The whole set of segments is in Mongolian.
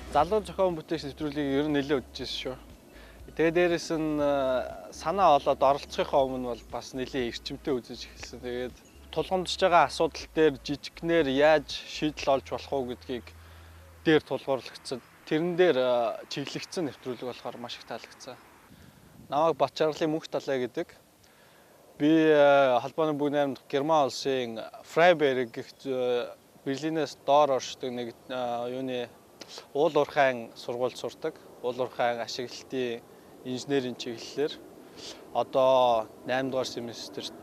Залуу зохион бүтээгч нэвтрүүлгийг ер нь нэлээд үзчихсэн шүү. Тэгээ дээрэс нь санаа олоод оролцохынхаа өмнө бол бас нэлээд эрчимтэй үзэж эхэлсэн. Тэгээд тулгамдж байгаа асуудал дээр жижигнэр яаж шийдэл олж болох уу гэдгийг дээр тулгуурлагдсан. Тэрэн дээр чиглэгдсэн нэвтрүүлэг болохоор маш их таалагдсан. Намайг Батчаарлын Мөнх Далай гэдэг. Би холбооны бүгд найрамдах Герман улсын Фрайберг гэх Берлинээс доор оршдог нэг юуны уул уурхайн сургуульд сурдаг. Уул уурхайн ашиглалтын инженерийн чиглэлээр одоо 8 дугаар семестрт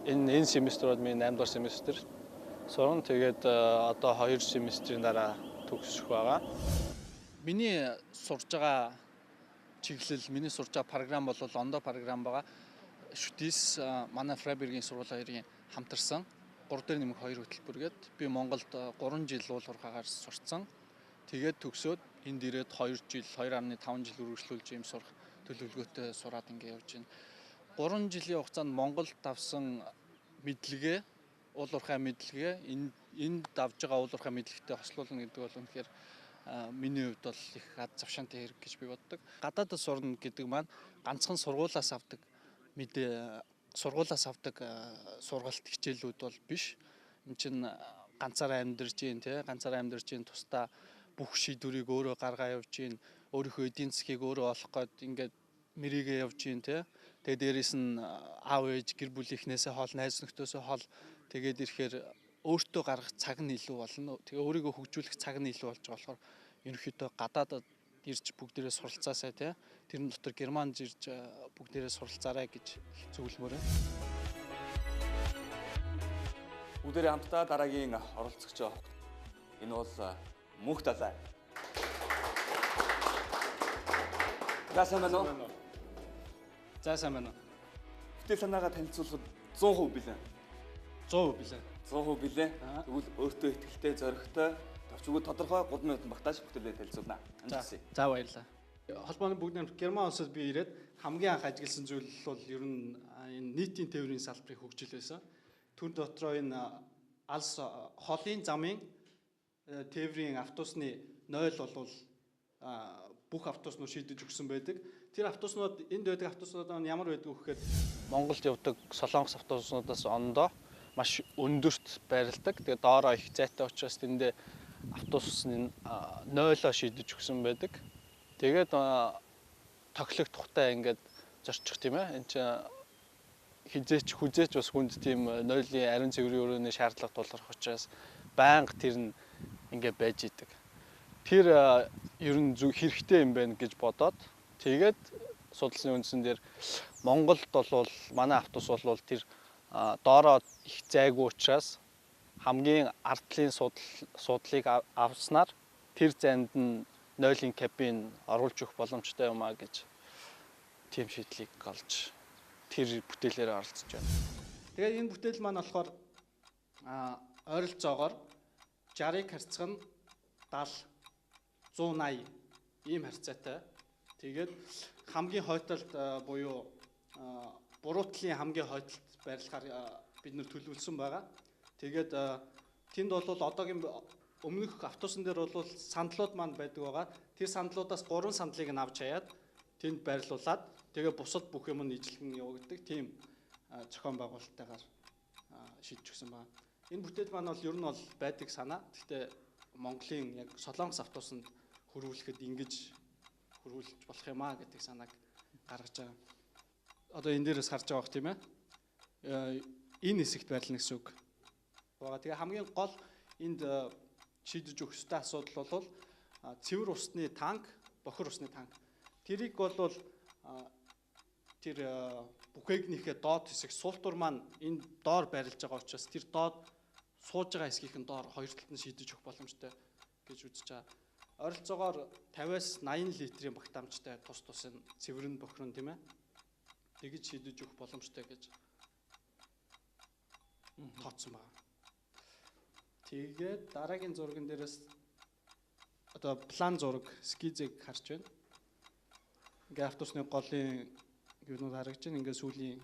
энэ семестрүүд минь 8 дугаар семестр сурна. Тэгээд одоо 2 семестрийн дараа төгсөх байгаа. Миний сурж байгаа чиглэл, миний сурж байгаа програм бол ондоо програм байгаа. Шүтээс манай Фрайбергийн сургууль хоёрын хамтарсан 3 дээр нэмэх 2 хөтөлбөргээд би Монголд 3 жил уул уурхаагаар сурцсан. Тэгээд төгсөөд энд ирээд 2 жил, 2.5 жил үргэлжлүүлж юм сурах төлөвлөгөөтэй сураад ингэ явж байна. 3 жилийн хугацаанд Монголд авсан мэдлэгээ, уул уурхайн мэдлэгээ энд авж байгаа уул уурхайн мэдлэгтэй хослуулна гэдэг бол үнэхээр миний хувьд бол их аз завшаантай хэрэг гэж би боддог. Гадаадд сурна гэдэг маань ганцхан сургуулаас авдаг сургалт хичээлүүд бол биш. Энд чинь ганцаараа амьдарч гин тусдаа бүх шийдвэрийг өөрөө гаргаа явж гин, өөрийнхөө эдийн засгийг өөрөө олох гээд ингээд мэрийгээ явж гин те. Тэгээд дээрэс нь аав ээж, гэр бүлийнхнээсээ хол, найз нөхдөсөө хол тэгээд ирэхээр өөртөө гаргах цаг нь илүү болно. Тэгээ өөрийгөө хөгжүүлэх цаг нь илүү болж байгаа болохоор ерөнхийдөө гадаадад ирж бүгдээрээ суралцаасай те. Тэрэн дотор Германд ирж бүгдээрээ суралцаарай гэж зөвлөмөр байна. Бүгдээрээ хамтдаа дараагийн оролцогчоо. Энэ бол Мөнх Далай. За сайн байна уу? За сайн байна уу? Бүтээл санаагаа танилцуулахад 100% билээ. 100% билээ. 100% билээ. Тэгвэл өөртөө ихтэй, зоригтой, товчгоо тодорхой 3 минут багтааж бүтээлээ танилцуулна. За баярлалаа. Холбооны бүгд найрамдах Герман улсад би ирээд хамгийн анх ажигласан зүйл бол ер нь энэ нийтийн тээврийн салбарын хөгжил байсан. Түр дотроо энэ алс холын замын тээврийн автобусны 0 бол бүх автобуснууд шийдэж өгсөн байдаг. Тэр автобуснууд энд байдаг автобуснууд ямар байдаг вэ гэхээр Монголд явдаг Солонгос автобуснуудаас ондоо маш өндөрт байрладаг. Тэгээ доороо их зайтай учраас тэндээ автобусны 0-оо шийдэж өгсөн байдаг. Тэгээд тоглогдохтой ингээд зорчих тийм ээ. Энд чинь хүзээч бас хүнд тийм 0-ийн ариун цэврийн өрөөний шаардлага тулгарх учраас байнга тэр нь ингээд байж идэг. Тэр ер нь хэрэгтэй юм байна гэж бодоод тэгээд судалсны үндсэн дээр Монголд бол манай автобус бол тэр доороо их зайгүй учраас хамгийн ардлын суудлыг авснаар тэр зайд нь 0-ийн кабин оруулж өгөх боломжтой юм а гэж тийм шийдлийг олж тэр бүтээлээр оролцож байна. Тэгээд энэ бүтээл маань болохоор ойролцоогоор 60-ыг харьцах нь 70, 180 ийм харьцаатай. Тэгээд хамгийн хойдолд буюу буруутлын хамгийн хойдолд байрлахаар бид нэр төлөвлөсөн байгаа. Тэгээд тэнд бол одоогийн өмнөх автобусан дээр бол сандлууд маань байдаг байгаа. Тэр сандлуудаас 3 сандлыг нь авч хаяад тэнд байрлуулад тэгээ бусад бүх юм нь ижлэгэн явагддаг тийм зохион байгуулалттайгаар шийдэж өгсөн байна. Энэ бүтээл маань бол ер нь бол байдаг санаа. Гэхдээ Монголын яг Солонгос автобусанд хөрвүүлэхэд ингэж хөрвүүлж болох юм аа гэдэг санааг гаргаж байгаа. Одоо энэ дээрээс харж байгаа бох тийм ээ. Энэ хэсэгт байрлана гэсэн үг. Тэгээ хамгийн гол энд шийдэж өгөх ёстой асуудал бол цэвэр усны танк, бохир усны танк. Тэрийг бол тэр бүхээгнийхээ доод хэсэг суултур маань энэ доор байрлаж байгаа учраас тэр доод сууж байгаа хэсгийн доор хоёр талд нь шийдэж өгөх боломжтой гэж үзэж байгаа. Ойролцоогоор 50-аас 80 литрийн багтаамжтай тус тусын цэвэрн бохирон тийм ээ. Тэгж шийдэж өгөх боломжтой гэж тооцсон байна. Тэгээд дараагийн зурган дээрээс одоо план зураг скизыг харж байна. Ингээ автобусны голын юунууд харагдаж байна. Ингээ сүүлийн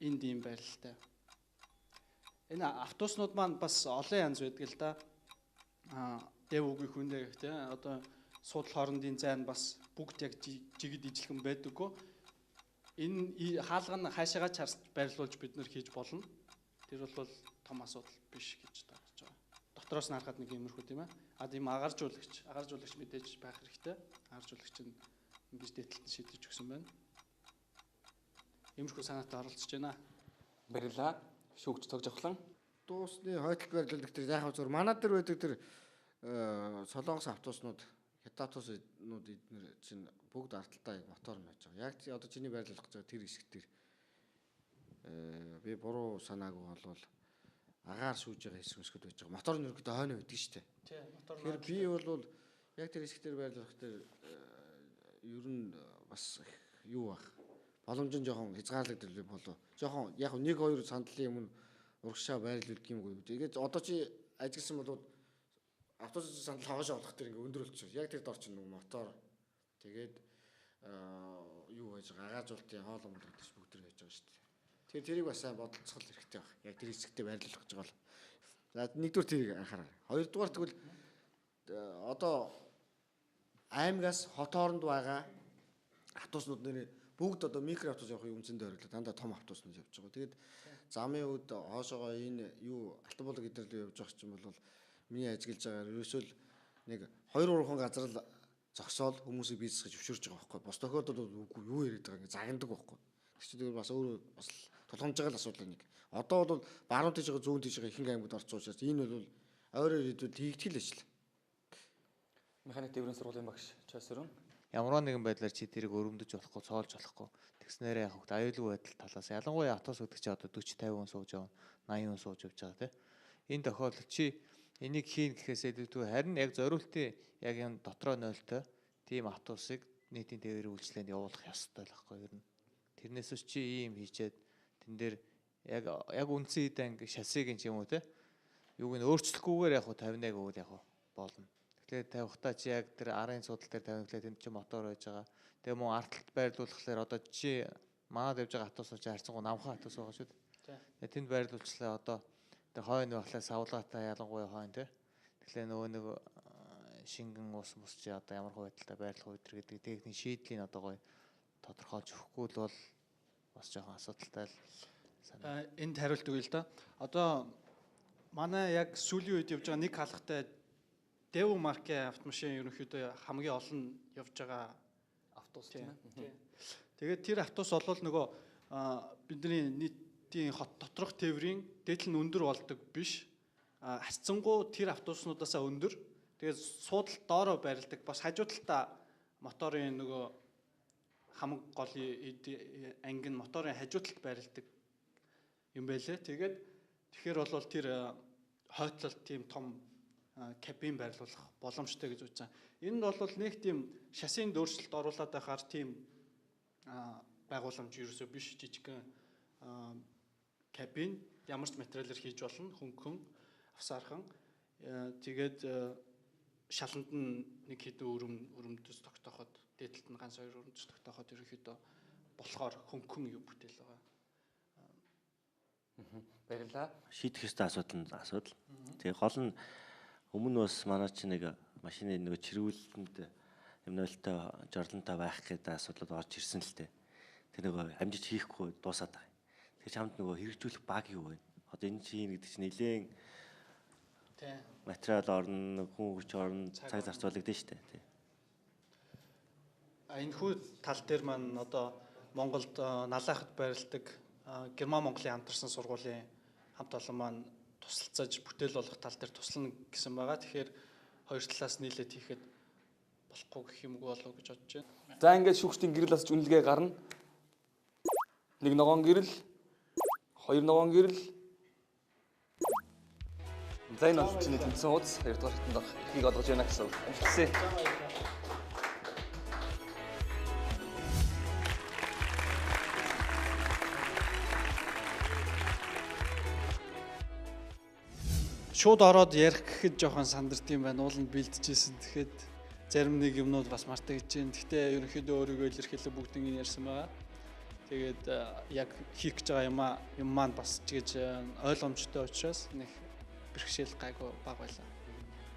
энд юм байралтай. Энэ автобуснууд маань бас олон янз байдаг л да. дэв үгүй хүндээ гэх тийм одоо суудлын хоорондын зайн бас бүгд яг жигд ижилхэн байдаггүй. Энэ хаалга нь хаашаагаа чарж байрлуулж бид нэр хийж болно. Тэр бол том асуудал биш гэж таарч байгаа. Дотроос нь харахад нэг иймэрхүү тийм ээ. Тийм агаржуулагч мэдээж байх хэрэгтэй. Агаржуулагч нь ингэж дээдлэлт шийдэж өгсөн байна. Иймэрхүү санаатай оролцож байна. Баярлалаа. Шүүгч цогж авахлан. Дуусны хойдол байрлуулах тэр яг зөв манай дээр байдаг тэр солонгос автобуснууд хятад автобуснууд эдгээр чинь бүгд ардталтай мотор нь байж байгаа. Яг одоо чиний байрлуулах гэж байгаа тэр хэсэг дээр би буруу санаагүй болвол агаар шүүж байгаа хэсэг өсгөд байж байгаа. Мотор нь ерөөдөө хойно байдаг шүү дээ. Тийм, мотор нь. Тэгэхээр би бол яг тэр хэсэг дээр байрлуулах тэр ер нь бас юу бах. Боломж нь жоохон хязгаарлагддаг болов. Жоохон яг 1-2 сандлын өмнө урагшаа байрлуулдаг юмгүй. Тэгээд одоо чи ажигласан бол автобус сандал хагашаа болох тэр ингээ өндөр болчих. Яг тэр дор чинь нэг мотор тэгээд юу байж байгаа агаажуултын хоол ундах гэж бүгд тэр байж байгаа шүү дээ. Тэгэхээр тэрийг бас сайн бодолцох хэрэгтэй байна. Яг тэр хэсэгтээ байрлуулах гэж бол. За нэгдүгээр тэрийг анхаараа. Хоёрдугаар тэгвэл одоо аймагаас хот хооронд байгаа автобуснууд нэр бүгд одоо микро автобус явах үнцэндээ хориглоо дандаа том автобуснууд явж байгаа. Тэгээд замын үед хоошоогоо энэ юу алтан булаг гэдэрлээ явж байгаа ч юм бол миний ажиглаж байгаа ерөөсөө л нэг 2-3 хон газар л зогсоол хүмүүсийг бизнес гэж өвчөрж байгаа байхгүй. Бос тохиолдолд үгүй юу яриад байгаа ингээ загнадаг байхгүй. Тэр чинь бас өөрөө бас тулгамж байгаа л асуудал нэг. Одоо бол баруун тийш байгаа зүүн тийш байгаа ихэнх аймагт орцсон учраас энэ бол ойроор хэлбэл хийгдэл ажил. Механик тээврийн сургуулийн багш Часрын. Ямар нэгэн байдлаар чи тэрийг өрөмдөж болохгүй, цоолж болохгүй. Тэгснээрээ яг хөвгт аюулгүй байдал талаас ялангуяа автобус гэдэг чи одоо 40-50 хүн сууж явна, 80 хүн сууж явж байгаа тийм. Энэ тохиолдолд чи энийг хийн гэхээсээ дүүтгүй харин яг зориултын яг энэ дотроо нойлтой тийм автобусыг нийтийн тээврийн үйлчлэгэнд явуулах ёстой л байхгүй юу? Тэрнээс ч чи ийм хийчээд тэн дээр яг үндсэн хідэн шасиг юм уу те юуг нь өөрчлөхгүйгээр яг 51 гэвэл яг болно. Тэгэхээр тавихтаа чи яг тэр арын судал дээр тавихлаа тэнд чи мотор байж байгаа. Тэгээ мөн артталт байрлуулахлаар одоо чи манад явж байгаа автобус чи харьцангуй намхан автобус байгаа шүү дээ. Тэнд байрлуулчлаа одоо тэр хойно байхлаа савлаатай ялангуяа хойно те. Тэгэхээр нөгөө нэг шингэн ус чи одоо ямар байдалтай байрлах үдэр гэдэг техник шийдлийн одоо гоё тодорхойлж өгөхгүй л бол бас жоохон асуудалтай л санаа. Энд хариулт өгье л да. Одоо манай яг сүүлийн үед явж байгаа нэг хаалгатай Дэв маркийн автомашин ерөнхийдөө хамгийн олон явж байгаа Автобус тийм ээ. Тэгээд тэр автобус бол нөгөө бидний нийтийн хот доторх тээврийн дээдл нь өндөр болдог биш. Хасцсангуу тэр автобуснуудаасаа өндөр. Тэгээд суудал доороо байрладаг. Бас хажуу талдаа моторын нөгөө хамаг голын анги нь моторын хажуу талд байрладаг юм байлээ. Тэгэхээр бол тэр хойтлол тийм том кабин байрлуулах боломжтой гэж үзэж байгаа. Энд бол нэг тийм шасийн дөөрчлөлт оруулаад байхаар тийм байгууламж ерөөсөө биш жижигхэн кабин ямар ч материалаар хийж болно хөнгөн авсаархан. Тэгээд шаланд нь нэг хэдэн өрөмдөс тогтооход дээдлэлт нь ганц 2 өрөмдөс тогтооход ерөөхдөө болохоор хөнгөн юу бүтээл байгаа. Баярлалаа. Шийдэх ёстой асуудал. Тэгээ гол нь өмнө бас манай чинь нэг машины нэг чирүүлэлтэнд юмнолтой жорлонтой байх гэдэг асуудлууд орж ирсэн л дээ. Тэр нэг амжиж хийхгүй дуусаад байгаа. Тэр чамд нөгөө хэрэгжүүлэх баг юу вэ? Одоо энэ чинь гэдэг чинь нэлээд материал орно, хүн хүч орно, цаг зарцуулагдана шүү дээ. Тий. Энэ хүү тал дээр маань одоо Монголд налаахад байрладаг Герман Монголын хамтарсан сургуулийн хамт олон маань тусалцаж бүтээл болох тал дээр туслана гэсэн байгаа. Тэгэхээр хоёр талаас нийлээд хийхэд болохгүй гэх юмгүй болов гэж бодож байна. За ингээд шүүгчдийн гэрэл асч үнэлгээ гарна. 1 ногоон гэрэл, 2 ногоон гэрэл. За энэ бол чиний тэмцсэн хуудас 2 дугаар хитэн дах эрхийг олгож байна гэсэн үг. Амжилтсэ. Шууд ороод ярих гэхэд жоохон сандард юм байна. Ууланд бэлдэжсэн. Тэгэхэд зарим нэг юмнууд бас мартагдаж байна. Гэхдээ ерөнхийдөө өөрийгөө илэрхийлээ бүгднийг ярьсан байгаа. Тэгээд яг хийх гэж байгаа юм маань бас тэгэж ойлгомжтой учраас нэг бэрхшээл гайгүй баг байлаа.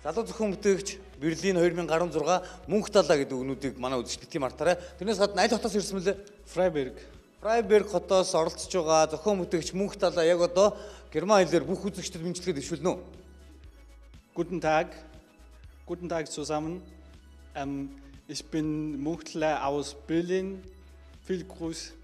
Залуу зохион бүтээгч Берлин 2016 мөнх талаа гэдэг өгнүүдийг манай үзэгчид битгий мартаарай. Тэрнээс гадна аль хотоос ирсэн мөлий? Фрайберг. Фрайберг хотоос оролцож байгаа зохион бүтээгч мөнх талаа яг одоо герман хэлээр бүх үзэгчдэд мэдчилгээд дэвшүүлнэ үү? Guten Tag. Guten Tag zusammen. Ich bin Muchtler aus Berlin. Viel Gruß.